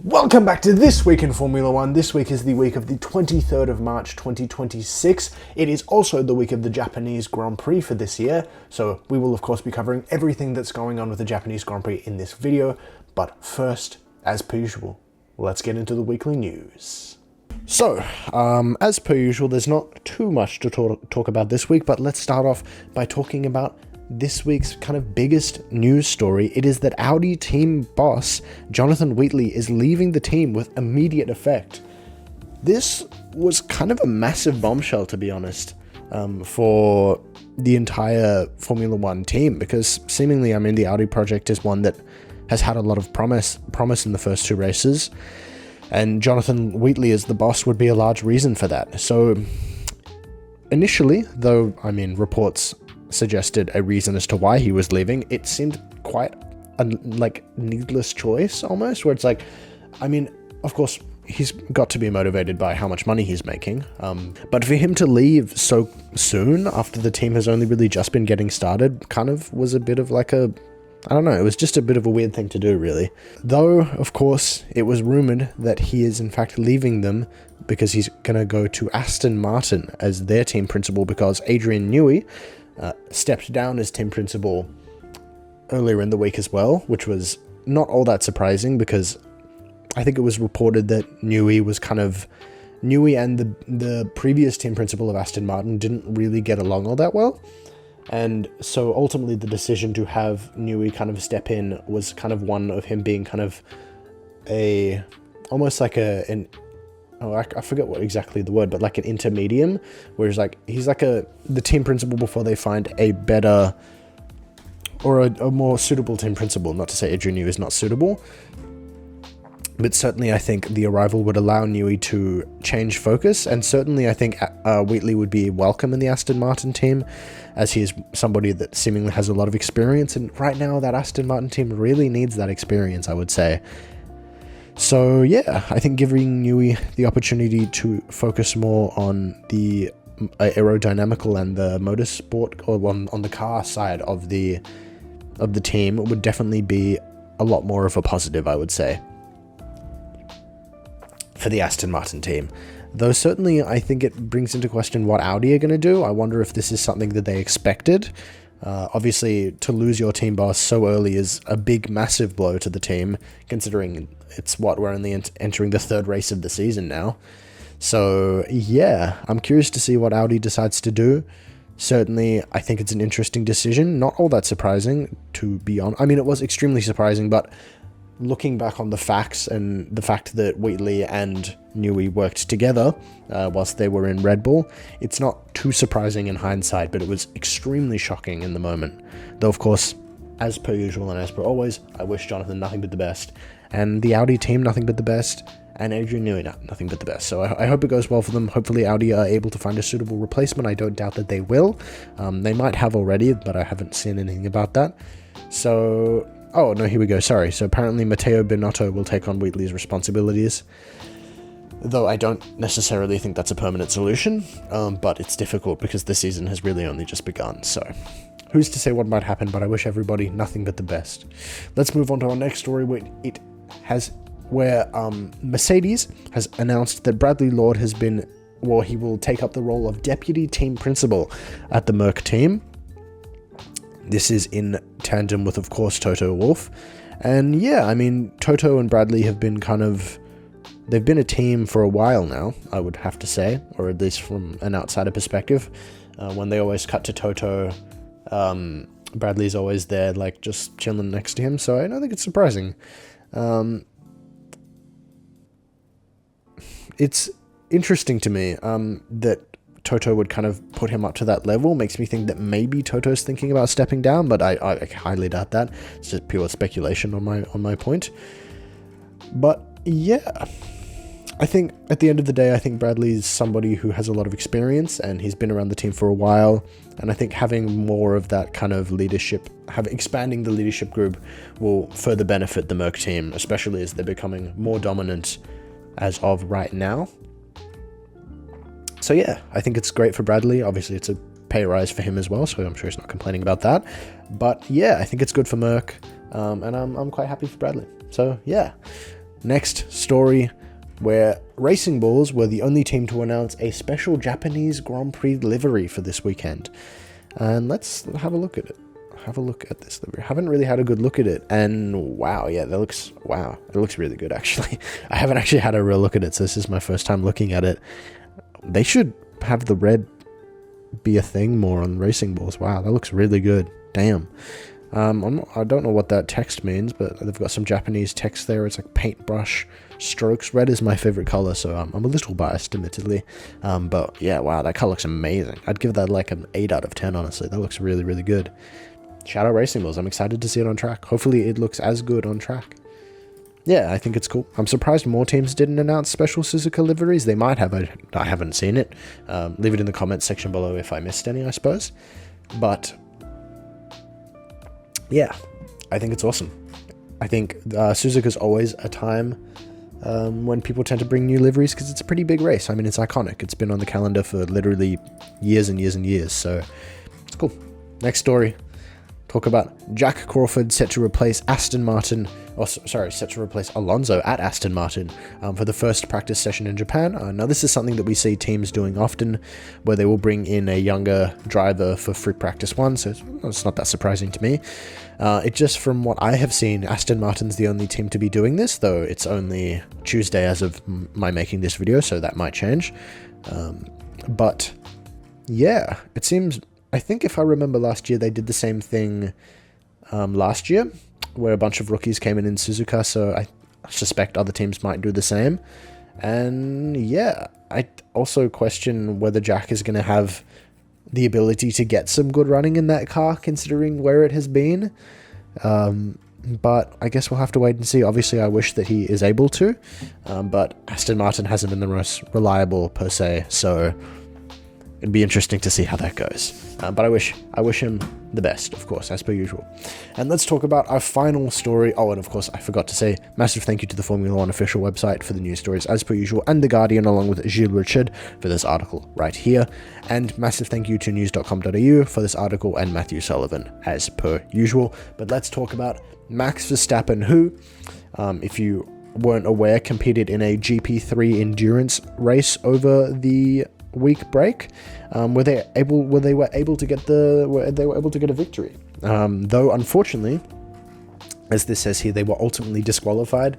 Welcome back to This Week in Formula One. This week is the week of the 23rd of March 2026. It is also the week of the Japanese Grand Prix for this year, so we will of course be covering everything that's going on with the Japanese Grand Prix in this video. But first, as per usual, let's get into the weekly news. So, as per usual, there's not too much to talk about this week, but let's start off by talking about this week's kind of biggest news story. It is that Audi team boss Jonathan Wheatley is leaving the team with immediate effect. This was kind of a massive bombshell, to be honest, for the entire Formula One team, because seemingly, the Audi project is one that has had a lot of promise in the first two races, and Jonathan Wheatley as the boss would be a large reason for that. So initially, though, reports suggested a reason as to why he was leaving, it seemed quite a needless choice almost, where it's like, of course he's got to be motivated by how much money he's making, but for him to leave so soon after the team has only really just been getting started kind of was a bit of like a, I don't know, it was just a bit of a weird thing to do, really. Though, of course, it was rumored that he is in fact leaving them because he's gonna go to Aston Martin as their team principal, because Adrian Newey stepped down as team principal earlier in the week as well, which was not all that surprising, because I think it was reported that Newey and the previous team principal of Aston Martin didn't really get along all that well, and so ultimately the decision to have Newey kind of step in was kind of one of him being kind of almost like I forget what exactly the word, but like an intermedium, where he's like the team principal before they find a better or a more suitable team principal. Not to say Adrian Newey is not suitable, but certainly I think the arrival would allow Newey to change focus, and certainly I think Wheatley would be welcome in the Aston Martin team, as he is somebody that seemingly has a lot of experience, and right now that Aston Martin team really needs that experience, I would say. So yeah, I think giving Newey the opportunity to focus more on the aerodynamical and the motorsport, or on the car side of the team, would definitely be a lot more of a positive, I would say, for the Aston Martin team. Though certainly I think it brings into question what Audi are going to do. I wonder if this is something that they expected. Obviously, to lose your team boss so early is a big, massive blow to the team, considering we're only entering the third race of the season now. So yeah, I'm curious to see what Audi decides to do. Certainly, I think it's an interesting decision. Not all that surprising, to be honest. It was extremely surprising, but looking back on the facts and the fact that Wheatley and Newey worked together whilst they were in Red Bull, it's not too surprising in hindsight, but it was extremely shocking in the moment. Though, of course, as per usual and as per always, I wish Jonathan nothing but the best, and the Audi team nothing but the best, and Adrian Newey nothing but the best. So I hope it goes well for them. Hopefully Audi are able to find a suitable replacement. I don't doubt that they will. They might have already, but I haven't seen anything about that. So, oh no, here we go, sorry. So apparently Matteo Binotto will take on Wheatley's responsibilities, though I don't necessarily think that's a permanent solution, but it's difficult because the season has really only just begun, so who's to say what might happen, but I wish everybody nothing but the best. Let's move on to our next story, where Mercedes has announced that Bradley Lord he will take up the role of deputy team principal at the Merc team. This is in tandem with, of course, Toto Wolff. And yeah, Toto and Bradley have been they've been a team for a while now, I would have to say, or at least from an outsider perspective. When they always cut to Toto, Bradley's always there, just chilling next to him, so I don't think it's surprising. It's interesting to me that Toto would kind of put him up to that level. Makes me think that maybe Toto's thinking about stepping down, but I highly doubt that. It's just pure speculation on my point. But yeah, I think at the end of the day, I think Bradley's somebody who has a lot of experience, and he's been around the team for a while, and I think having more of that kind of leadership, expanding the leadership group, will further benefit the Merc team, especially as they're becoming more dominant as of right now. So yeah, I think it's great for Bradley. Obviously, it's a pay rise for him as well, so I'm sure he's not complaining about that. But yeah, I think it's good for Merc, and I'm quite happy for Bradley. So yeah, next story, where Racing Bulls were the only team to announce a special Japanese Grand Prix livery for this weekend. And let's have a look at it. Have a look at this livery. I haven't really had a good look at it, and wow, yeah, it looks really good, actually. I haven't actually had a real look at it, so this is my first time looking at it. They should have the red be a thing more on Racing Bulls. Wow, that looks really good. Damn. I don't know what that text means, but they've got some Japanese text there. It's like paintbrush strokes. Red is my favorite color, so I'm a little biased, admittedly. But yeah, wow, that car looks amazing. I'd give that like an 8 out of 10, honestly. That looks really, really good. Shout out Racing Bulls. I'm excited to see it on track. Hopefully it looks as good on track. Yeah, I think it's cool. I'm surprised more teams didn't announce special Suzuka liveries. They might have. I haven't seen it. Leave it in the comments section below if I missed any, I suppose. But yeah, I think it's awesome. I think Suzuka's always a time when people tend to bring new liveries because it's a pretty big race. I mean, it's iconic. It's been on the calendar for literally years and years and years, so it's cool. Next story. Talk about Jack Crawford set to replace set to replace Alonso at Aston Martin for the first practice session in Japan. Now, this is something that we see teams doing often, where they will bring in a younger driver for free practice one, so it's not that surprising to me. It just, from what I have seen, Aston Martin's the only team to be doing this, though it's only Tuesday as of my making this video, so that might change. But yeah, it seems... I think if I remember last year, they did the same thing last year, where a bunch of rookies came in Suzuka, so I suspect other teams might do the same. And yeah, I also question whether Jack is going to have the ability to get some good running in that car, considering where it has been. But I guess we'll have to wait and see. Obviously, I wish that he is able to, but Aston Martin hasn't been the most reliable per se, so... it'd be interesting to see how that goes. But I wish him the best, of course, as per usual. And let's talk about our final story. Oh, and of course, I forgot to say, massive thank you to the Formula One official website for the news stories, as per usual, and The Guardian, along with Gilles Richard, for this article right here. And massive thank you to news.com.au for this article, and Matthew Sullivan, as per usual. But let's talk about Max Verstappen, who, if you weren't aware, competed in a GP3 endurance race over the week break, where they were able to get a victory. Though unfortunately, as this says here, they were ultimately disqualified,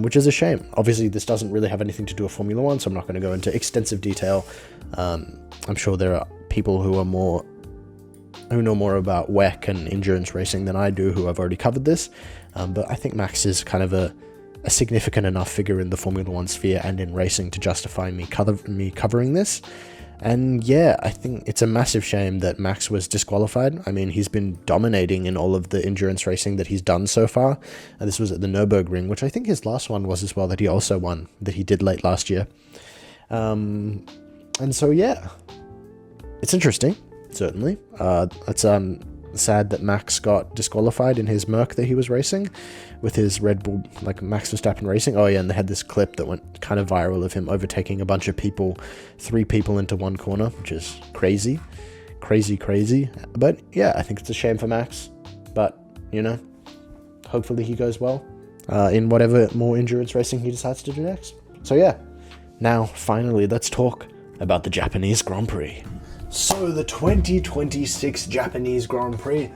which is a shame. Obviously, this doesn't really have anything to do with Formula One, so I'm not going to go into extensive detail. I'm sure there are people who know more about WEC and endurance racing than I do, who have already covered this. But I think Max is kind of a significant enough figure in the Formula One sphere and in racing to justify me covering this. And yeah, I think it's a massive shame that Max was disqualified. I mean, he's been dominating in all of the endurance racing that he's done so far. And this was at the Nürburgring, which I think his last one was as well, that he also won, that he did late last year. And so yeah, it's interesting, certainly. It's sad that Max got disqualified in his Merc that he was racing with his Red Bull, like Max Verstappen Racing. Oh yeah, and they had this clip that went kind of viral of him overtaking a bunch of people, 3 people into one corner, which is crazy. But yeah, I think it's a shame for Max, but you know, hopefully he goes well in whatever more endurance racing he decides to do next. So yeah, now finally let's talk about the Japanese Grand Prix. So the 2026 Japanese Grand Prix,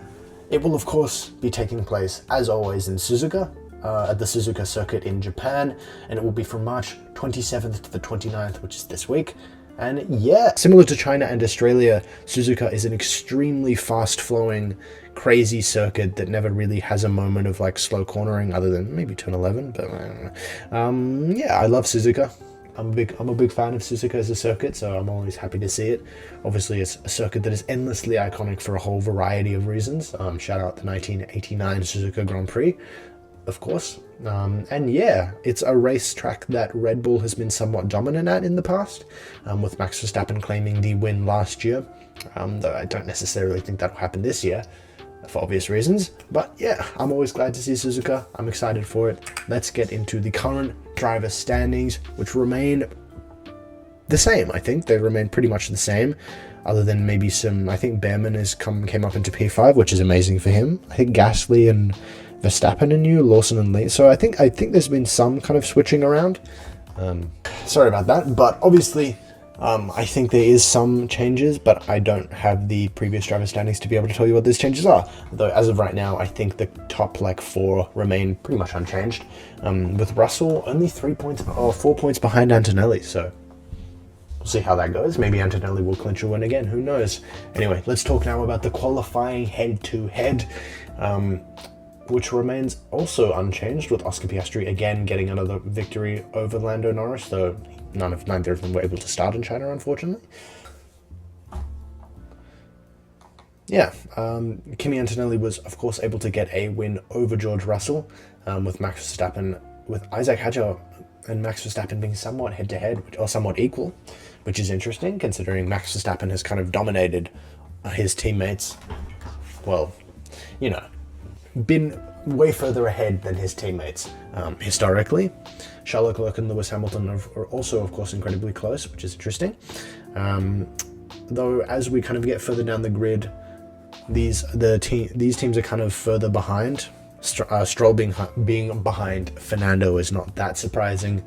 it will of course be taking place, as always, in Suzuka, at the Suzuka circuit in Japan, and it will be from March 27th to the 29th, which is this week. And yeah, similar to China and Australia, Suzuka is an extremely fast-flowing, crazy circuit that never really has a moment of like slow cornering, other than maybe turn 11, but I don't know. Yeah, I love Suzuka. I'm a big fan of Suzuka as a circuit, so I'm always happy to see it. Obviously, it's a circuit that is endlessly iconic for a whole variety of reasons. Shout out the 1989 Suzuka Grand Prix, of course. And yeah, it's a racetrack that Red Bull has been somewhat dominant at in the past, with Max Verstappen claiming the win last year, though I don't necessarily think that will happen this year, for obvious reasons. But yeah, I'm always glad to see Suzuka. I'm excited for it. Let's get into the current driver standings, which remain the same. I think they remain pretty much the same, other than maybe some. I think Behrman came up into P5, which is amazing for him. I think Gasly and Verstappen and you, Lawson and Lee. So I think there's been some kind of switching around. Sorry about that, but obviously I think there is some changes, but I don't have the previous driver standings to be able to tell you what those changes are. Though as of right now, I think the top like 4 remain pretty much unchanged. With Russell only 4 points behind Antonelli, so we'll see how that goes. Maybe Antonelli will clinch a win again, who knows. Anyway, let's talk now about the qualifying head-to-head, which remains also unchanged, with Oscar Piastri again getting another victory over Lando Norris, though neither of them were able to start in China, unfortunately. Yeah, Kimi Antonelli was, of course, able to get a win over George Russell, with Max Verstappen, with Isaac Hadjar and Max Verstappen being somewhat head-to-head, or somewhat equal, which is interesting, considering Max Verstappen has kind of dominated his teammates. Well, you know, been way further ahead than his teammates historically. Charles Leclerc and Lewis Hamilton are also, of course, incredibly close, which is interesting. Though, as we kind of get further down the grid, these teams are kind of further behind. Stroll being behind Fernando is not that surprising,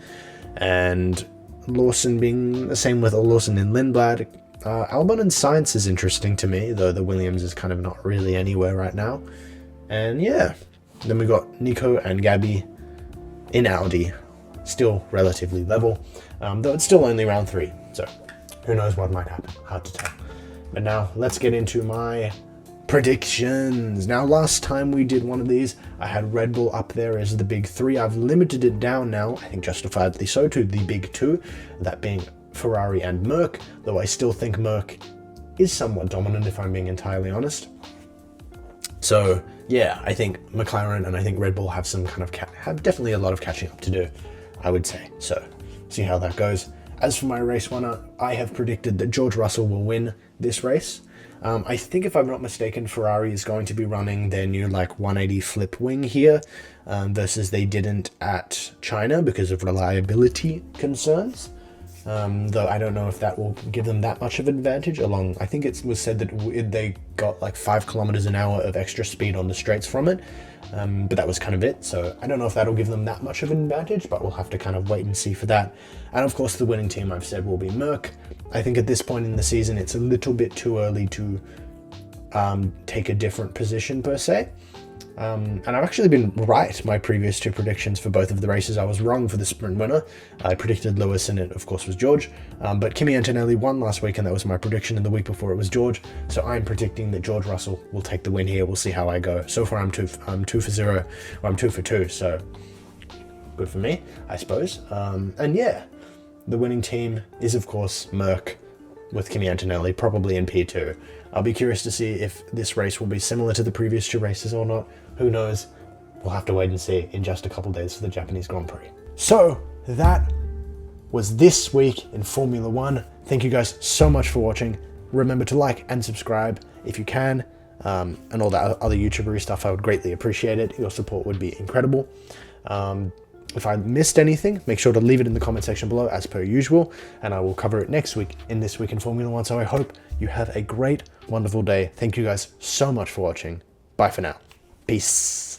and Lawson being the same with Lawson and Lindblad. Albon and Sainz is interesting to me, though the Williams is kind of not really anywhere right now. And yeah, then we got Nico and Gabby in Audi, still relatively level, though it's still only round 3, so who knows what might happen, hard to tell. But now let's get into my predictions. Now, last time we did one of these, I had Red Bull up there as the big 3. I've limited it down now, I think justifiably so, to the big 2, that being Ferrari and Merc, though I still think Merc is somewhat dominant if I'm being entirely honest. So yeah, I think McLaren and I think Red Bull have some kind of have definitely a lot of catching up to do, I would say. So see how that goes. As for my race winner, I have predicted that George Russell will win this race. I think, if I'm not mistaken, Ferrari is going to be running their new like 180 flip wing here, versus they didn't at China because of reliability concerns. Though I don't know if that will give them that much of an advantage I think it was said that they got like 5 kilometers an hour of extra speed on the straights from it, but that was kind of it. So I don't know if that'll give them that much of an advantage, but we'll have to kind of wait and see for that. And of course, the winning team I've said will be Merc. I think at this point in the season, it's a little bit too early to take a different position per se. And I've actually been right my previous 2 predictions for both of the races. I was wrong for the sprint winner. I predicted Lewis and it, of course, was George. But Kimi Antonelli won last week, and that was my prediction, and the week before it was George. So I'm predicting that George Russell will take the win here. We'll see how I go. So far, I'm 2 for 0, or I'm 2 for 2, so good for me, I suppose. And yeah, the winning team is, of course, Merc, with Kimi Antonelli, probably in P2. I'll be curious to see if this race will be similar to the previous 2 races or not. Who knows? We'll have to wait and see in just a couple days for the Japanese Grand Prix. So that was this week in Formula 1. Thank you guys so much for watching. Remember to like and subscribe if you can, and all that other YouTubery stuff. I would greatly appreciate it. Your support would be incredible. If I missed anything, make sure to leave it in the comment section below as per usual, and I will cover it next week in This Week in Formula 1. So I hope you have a great, wonderful day. Thank you guys so much for watching. Bye for now. Peace.